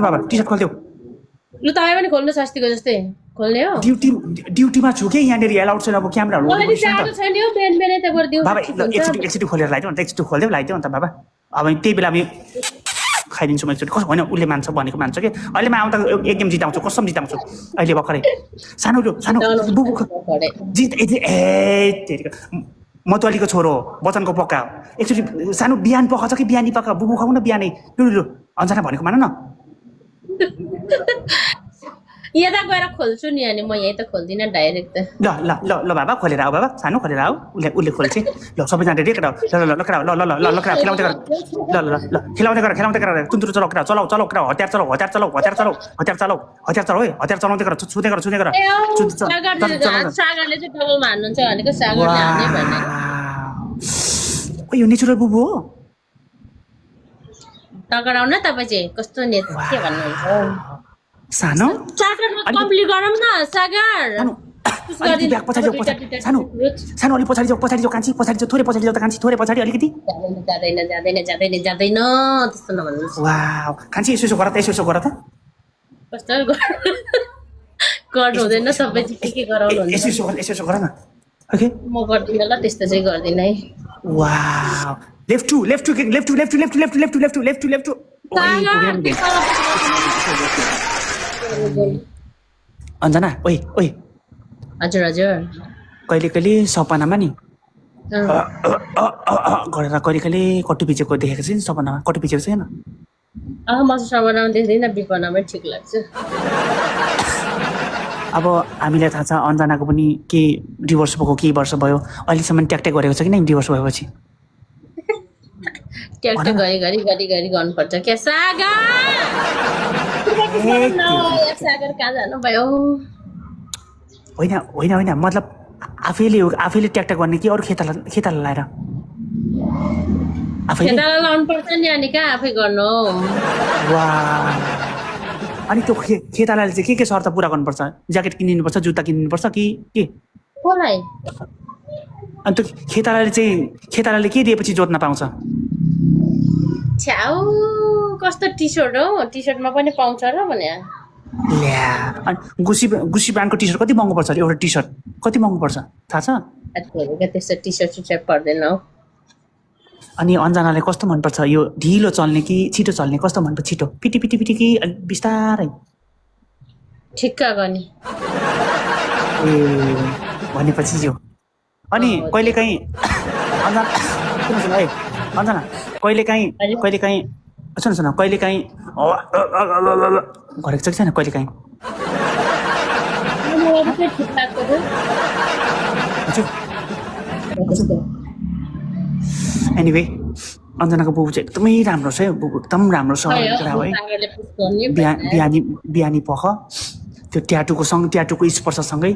बाबा T short खोलिदेऊ लु तपाईँ पनि खोल्नुहोस् अस्तिको जस्तै खोल्ने हो ड्युटीमा छु कि यहाँनिर एलाउड छैन अब क्यामेराहरू मलाई चाहेको छैन नि बिहान बिहानै त गरिदिउँ बाबा एकचोटि खोलेर लगाइदिउँ अन्त एकचोटि खोलिदेऊ लगाइदिउँ अन्त बाबा अब त्यही बेला हामी खाइदिन्छु म एकचोटि कसो होइन उसले मान्छ भनेको मान्छ कि अहिले म आउँदा एक गेम जिताउँछु कसम जिताउँछु अहिले भर्खरै सानो बुबु जित मतवालीको छोरो हो वचनको पक्का हो एकचोटि सानो बिहान पकाउँछ कि बिहानी पक्का बुबु खाऊ न बिहानै लु अन्जना भनेको मान न यता गएर खोल्छु नि अनि म यहीँ त खोल्दिनँ डाइरेक्ट त ल ल ल ल बाबा खोलेर आऊ बाबा सानो खोलेर आऊ उसले खोल्छ ल सबैजना रेडी केटा ल ल केटा ल ल ल ल केटा खेलाउँदै गर ल ल ल खेलाउँदै गर तुन्तुरु चलाऊ केटा चलाऊ केटा हतियार चलाऊ है हतियार चलाउँदै गर छुँदै गर सागरले चाहिँ डबल मान्नुहुन्छ भनेको सागरले हान्ने भन्ने यो नेचुरल बुबु हो तगडाउ न तपाईँ चाहिँ कस्तो के भन्नुहुन्छ सानो सागरमा कम्प्लिट गरौँ न सागर सानो अलि पछाडि जाऊ कान्छी पछाडि जाऊ थोरै पछाडि जाऊ त कान्छी थोरै पछाडि अलिकति जाँदैन त्यस्तो नभन्नुहोस् वाउ कान्छी यसो गर त कस्तो गर्नु हुँदैन सबै चाहिँ के गराउनु हुन्छ यसो गर न ओके म गर्दिनँ ल त्यस्तो चाहिँ गर्दिनँ है वाउ लेफ्ट टु अन्जना ओइ हजुर कहिले सपनामा नि गरेर कहिले कटु पिचेको देखेको छैन सपनामा कटु पिचेको छैन म सपनामा देख्दिनँ विपनामै ठिक लाग्छ अब हामीलाई थाहा छ अन्जनाको पनि के डिभोर्स भएको केही वर्ष भयो अहिलेसम्म ट्याक्ट्याक गरेको छ कि नै डिभोर्स भएपछि ट्याक्ट्याक गरी गर्नुपर्छ क्या सागर कहाँ जानुभयो होइन मतलब आफैले ट्याक्ट्याक गर्ने कि अरू खेताला लाएर खेताला लाउनुपर्छ नि अनि कहाँ आफै गर्नु अनि त्यो खेतालाले चाहिँ के शर्त पुरा गर्नुपर्छ ज्याकेट किनिनुपर्छ जुत्ता किनिनुपर्छ कि के कसलाई अनि त्यो खेतालाले के दिएपछि जोत्न पाउँछ छ्याउ कस्तो टी सर्ट हो टी सर्टमा पनि पाउँछ र भने ल्या अनि गुसी ब्रान्डको टी सर्ट कति महँगो पर्छ एउटा टी सर्ट कति महँगो पर्छ थाहा छ त्यस्तो टी सर्ट पर्दैन हौ अनि अन्जनालाई कस्तो मनपर्छ यो ढिलो चल्ने कि छिटो चल्ने कस्तो मनपर्छ छिटो पिटी कि बिस्तारै ठिक्क गर्ने ए भनेपछि यो अनि कहिलेकाहीँ अन्जना कहिलेकाहीँ सुन कहिलेकाहीँ गरेको छ कि छैन कहिलेकाहीँ एनिवे अन्जनाको बुबु चाहिँ एकदमै राम्रो छ है बुबु एकदम राम्रो छ है बिहानी पख त्यो ट्याटुको स्पर्शसँगै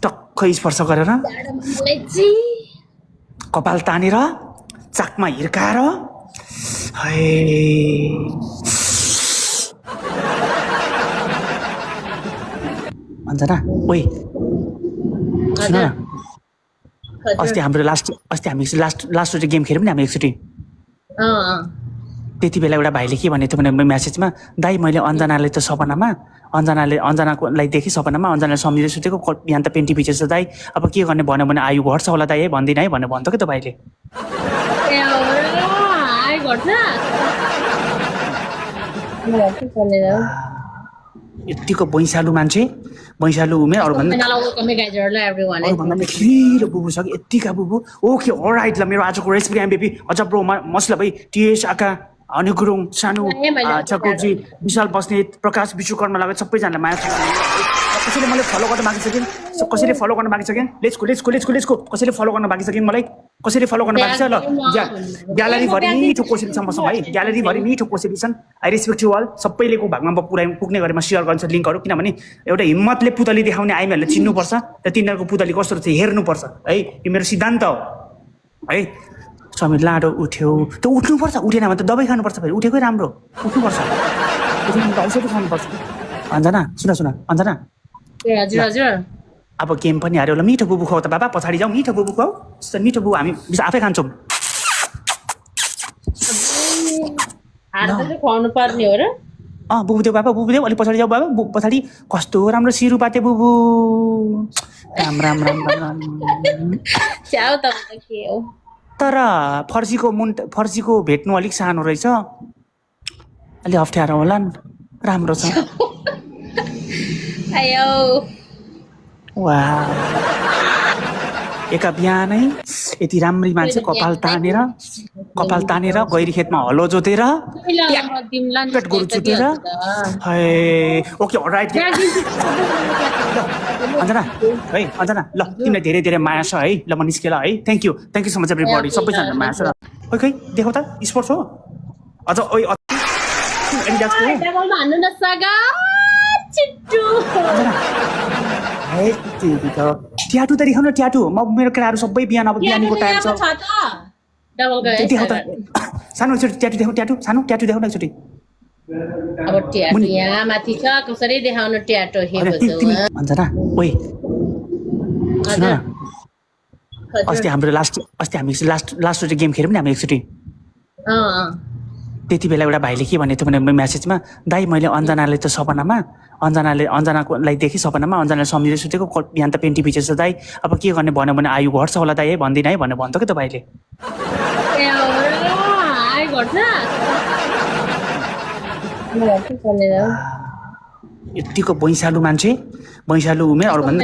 टक्कै स्पर्श गरेर कपाल तानेर चाकमा हिर्काएर अन्जना ओइ सुन अस्ति हामी लास्ट गेम खेल्यौँ नि हामी एकचोटि त्यति बेला एउटा भाइले के भनेको थियो भने म्यासेजमा दाइ मैले अन्जनाले त सपनामा अन्जनाकोलाई देखेँ सपनामा अन्जनाले सम्झिँदै सुतेको बिहान त पेन्टी पिचेछ दाइ अब के गर्ने भन्यो भने आयु घट्छ होला दाइ है भन्दिनँ है भनेर भन्थ्यो कि त भाइले यतिको भैँसालु मान्छे भैँसालु उमेर अरूभन्दा खिलो बुबु छ कि यतिका बुबु ओके अलराइट ल मेरो आजको रेसिपी एमबिपी अझ ब्रो मसला भाइ टिएस आका हनी गुरुङ सानु चकोजी विशाल बस्नेत प्रकाश विश्वकर्मा लगायत सबैजनालाई माया कसैले मलाई फलो गर्न बाँकी छ कि लेट्सको कसैले फलो गर्न बाँकी छ कि मलाई कसैले फलो गर्न बाँकी छ ल ग्यालरीभरि मिठो कोसेली छ मसँग है ग्यालरीभरि मिठो कोसेली छन् आई रेस्पेक्ट यु अल सबैले भागमा पुग्ने गरेमा सेयर गर्छ लिङ्कहरू किनभने एउटा हिम्मतले पुतली देखाउने आइमाहरूले चिन्नुपर्छ र तिनीहरूको पुतली कस्तो रहेछ हेर्नुपर्छ है यो मेरो सिद्धान्त हो है समीर लाडो उठ्यो त्यो उठ्नुपर्छ उठेन भने त दबाई खानुपर्छ फेरि उठेकै राम्रो उठ्नुपर्छ औषधि खानुपर्छ अन्जना सुन अन्जना हजुर अब गेम पनि हार्यो होला मिठो बुबु खुवाउ त बाबा पछाडि जाउँ मिठो बुबु खुवाउ मिठो बुबु हामी आफै खान्छौँ खुवाउनु पर्ने हो र बुबु देऊ बाबा बुबु देऊ अलिक पछाडि जाऊ बाबा पछाडि कस्तो राम्रो सिरुपाते बुबु राम राम राम राम राम च्याउ त के हो तर फर्सीको भेट्नु अलिक सानो रहेछ अलि अप्ठ्यारो होला नि राम्रो छ आयो वा एका बिहानै यति राम्री मान्छे कपाल तानेर गैरी खेतमा हलो जोतेर पेट गोरु चुटेर ओके अलराइट अञ्जना है अञ्जना ल तिमीलाई धेरै धेरै माया छ है ल म निस्केँ ल है thank you so much everybody सबैजना माया छ खै देखाउ त स्पोर्ट्स हो अझ डबलमा हान्नु न सगा चिट्टु ट्याटु त देखाउन ट्याटु मेरो केटाहरू सबै बिहान अब बिहानीको टाइम छ डबल गयो देखाउ त सानो एकचोटि ट्याटु देखाउ सानो ट्याटु देखाउ न एकचोटि अब ट्याटु यहाँ माथि छ कसरी देखाउनु ट्याटु हे बजौ अञ्जना ओइ सुन न अस्ति हामी लास्ट गेम खेल्यौँ नि हामी एकचोटि त्यति बेला एउटा भाइले के भनेको थियो भने म्यासेजमा दाइ मैले अञ्जनाले त अञ्जनालाई देखेँ सपनामा अञ्जनाले सम्झिँदै सुतेको बिहान त पेन्टी भिजेछ दाइ अब के गर्ने भन्यो भने आयु घट्छ होला दाइ है भन्दिनँ है भनेर भन्थ्यो कि त भाइले यतिको बैशालु मान्छे बैशालु उमेर अरूभन्दा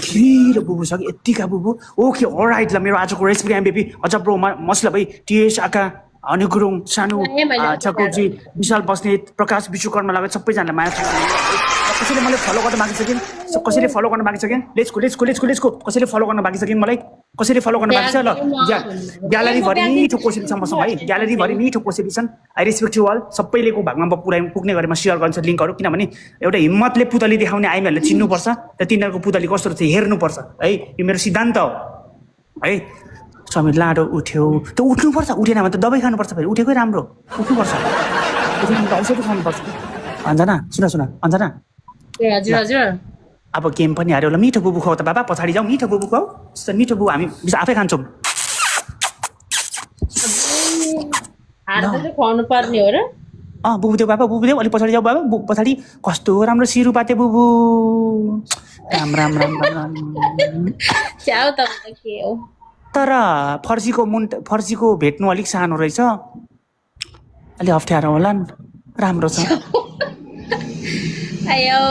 खिलो बुबु छ कि यतिका बुबु ओके अलराइट ल मेरो आजको रेसिपी एमबीपी अझ ब्रो मसला भाइ टिएस आका अनु गुरुङ सानु चकोजी विशाल बस्नेत प्रकाश विश्वकर्मा लगायत सबैजनालाई माया छ कसैले मलाई फलो गर्न बाँकी छ कि कसैले फलो गर्न बाँकी छ कि लेट्सको कसैले फलो गर्न बाँकी छ कि मलाई कसैले फलो गर्न बाँकी छ ल ग्यालरीभरि मिठो कोसेली छ मसँग है ग्यालरीभरि मिठो कोसेली छन् आई रेस्पेक्ट यु अल सबैले को भागमा पुग्ने गरेर म सेयर गर्छु लिङ्कहरू किनभने एउटा हिम्मतले पुतली देखाउने आइमाहरूले चिन्नुपर्छ र तिनीहरूको पुतली कस्तो रहेछ हेर्नुपर्छ है यो मेरो सिद्धान्त हो है समीर लाडो उठ्यो त उठ्नुपर्छ उठेन भने त दबाई खानुपर्छ फेरि उठेकै राम्रो उठ्नुपर्छ औषधि खानुपर्छ अञ्जना सुन अञ्जना हजुर अब गेम पनि हार्यो होला मिठो बुबु खुवाउ त बाबा पछाडि जाउँ मिठो बुबु खुवाउ मिठो बुबु हामी आफै खान्छौँ खुवाउनु पर्ने हो र बुबु देऊ बाबा बुबु देऊ अलिक पछाडि जाऊ बाबा पछाडि कस्तो राम्रो सिरुपाते बुबु राम राम राम राम च्याउ त के हो तर फर्सीको भेट्नु अलिक सानो रहेछ अलि अप्ठ्यारो होला नि राम्रो छ आयो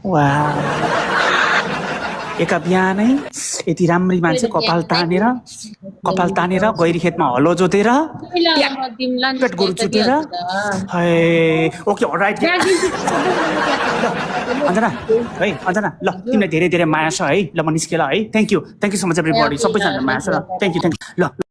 वा एका बिहानै यति राम्री मान्छे कपाल तानेर गैरी खेतमा हलो जोतेर पेट गोरु चुटेर ओके अलराइट अञ्जना है अञ्जना ल तिमीलाई धेरै धेरै माया छ है ल म निस्केँ ल है thank you so much everybody सबैजना माया छ ल थ्याङ्क यू ल